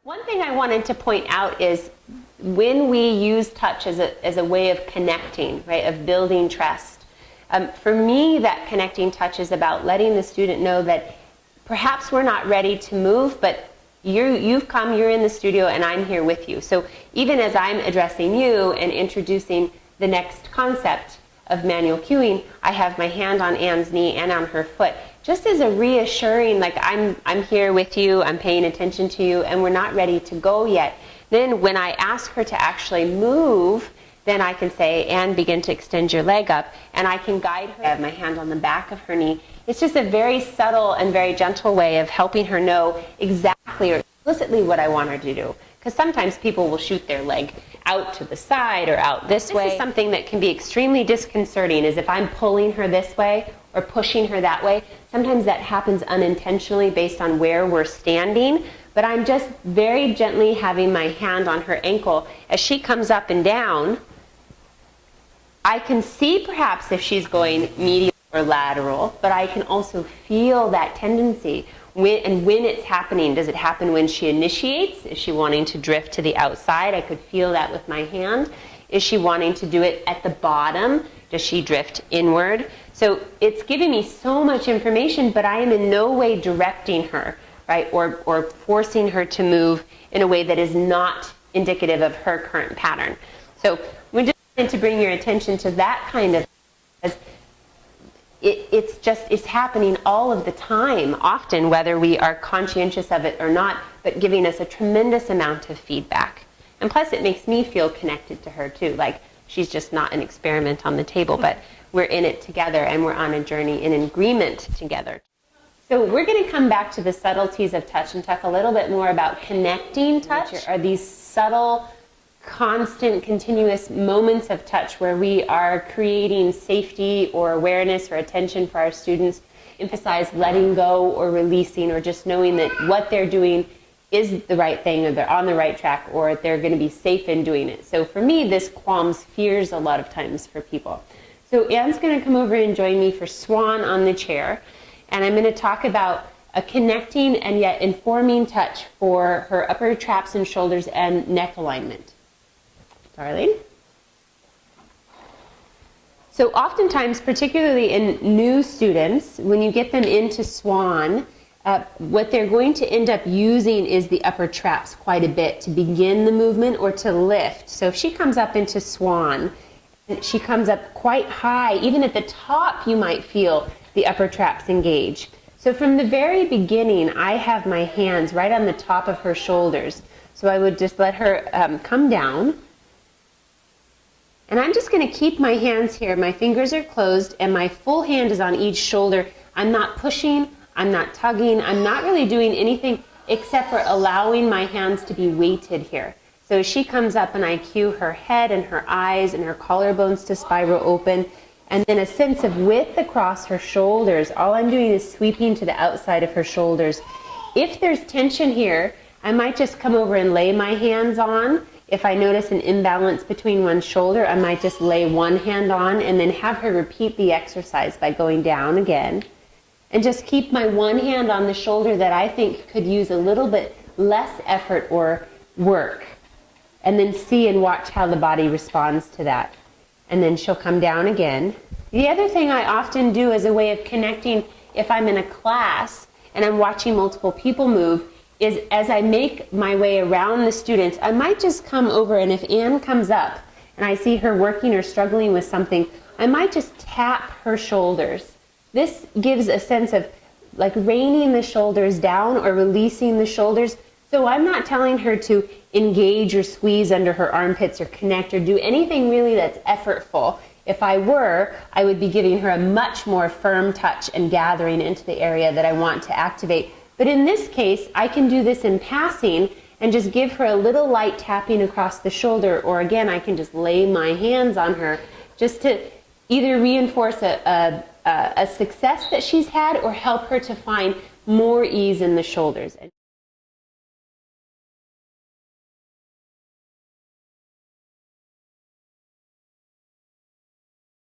One thing I wanted to point out is when we use touch as a way of connecting, right, of building trust, for me that connecting touch is about letting the student know that perhaps we're not ready to move, but you've come, you're in the studio, and I'm here with you. So even as I'm addressing you and introducing the next concept of manual cueing, I have my hand on Anne's knee and on her foot, just as a reassuring, like I'm here with you, I'm paying attention to you, and we're not ready to go yet. Then when I ask her to actually move, then I can say, Anne, begin to extend your leg up, and I can guide her. I have my hand on the back of her knee. It's just a very subtle and very gentle way of helping her know exactly or explicitly what I want her to do. Because sometimes people will shoot their leg out to the side or out this way. This is something that can be extremely disconcerting, is if I'm pulling her this way or pushing her that way. Sometimes that happens unintentionally based on where we're standing, but I'm just very gently having my hand on her ankle. As she comes up and down, I can see perhaps if she's going medial or lateral, but I can also feel that tendency. When it's happening, does it happen when she initiates? Is she wanting to drift to the outside? I could feel that with my hand. Is she wanting to do it at the bottom? Does she drift inward? So it's giving me so much information, but I am in no way directing her, right, or forcing her to move in a way that is not indicative of her current pattern. So we just wanted to bring your attention to that kind of, it's happening all of the time, often, whether we are conscientious of it or not, but giving us a tremendous amount of feedback. And plus it makes me feel connected to her too, like she's just not an experiment on the table, but we're in it together and we're on a journey in agreement together. So we're going to come back to the subtleties of touch and talk a little bit more about connecting touch. Which are these subtle, constant, continuous moments of touch where we are creating safety or awareness or attention for our students, emphasize letting go or releasing, or just knowing that what they're doing is the right thing, or they're on the right track, or they're going to be safe in doing it. So for me, this calms fears a lot of times for people. So Anne's going to come over and join me for Swan on the chair, and I'm going to talk about a connecting and yet informing touch for her upper traps and shoulders and neck alignment. Darling? So oftentimes, particularly in new students, when you get them into Swan, what they're going to end up using is the upper traps quite a bit to begin the movement or to lift. So if she comes up into Swan, she comes up quite high. Even at the top, you might feel the upper traps engage. So from the very beginning, I have my hands right on the top of her shoulders. So I would just let her come down. And I'm just going to keep my hands here. My fingers are closed and my full hand is on each shoulder. I'm not pushing, I'm not tugging, I'm not really doing anything except for allowing my hands to be weighted here. So as she comes up and I cue her head and her eyes and her collarbones to spiral open, and then a sense of width across her shoulders. All I'm doing is sweeping to the outside of her shoulders. If there's tension here, I might just come over and lay my hands on. If I notice an imbalance between one shoulder, I might just lay one hand on and then have her repeat the exercise by going down again. And just keep my one hand on the shoulder that I think could use a little bit less effort or work. And then see and watch how the body responds to that. And then she'll come down again. The other thing I often do as a way of connecting, if I'm in a class and I'm watching multiple people move, is as I make my way around the students, I might just come over, and if Anne comes up and I see her working or struggling with something, I might just tap her shoulders. This gives a sense of like reining the shoulders down or releasing the shoulders. So I'm not telling her to engage or squeeze under her armpits or connect or do anything really that's effortful. If I were, I would be giving her a much more firm touch and gathering into the area that I want to activate. But in this case, I can do this in passing and just give her a little light tapping across the shoulder, or again, I can just lay my hands on her just to either reinforce a success that she's had or help her to find more ease in the shoulders.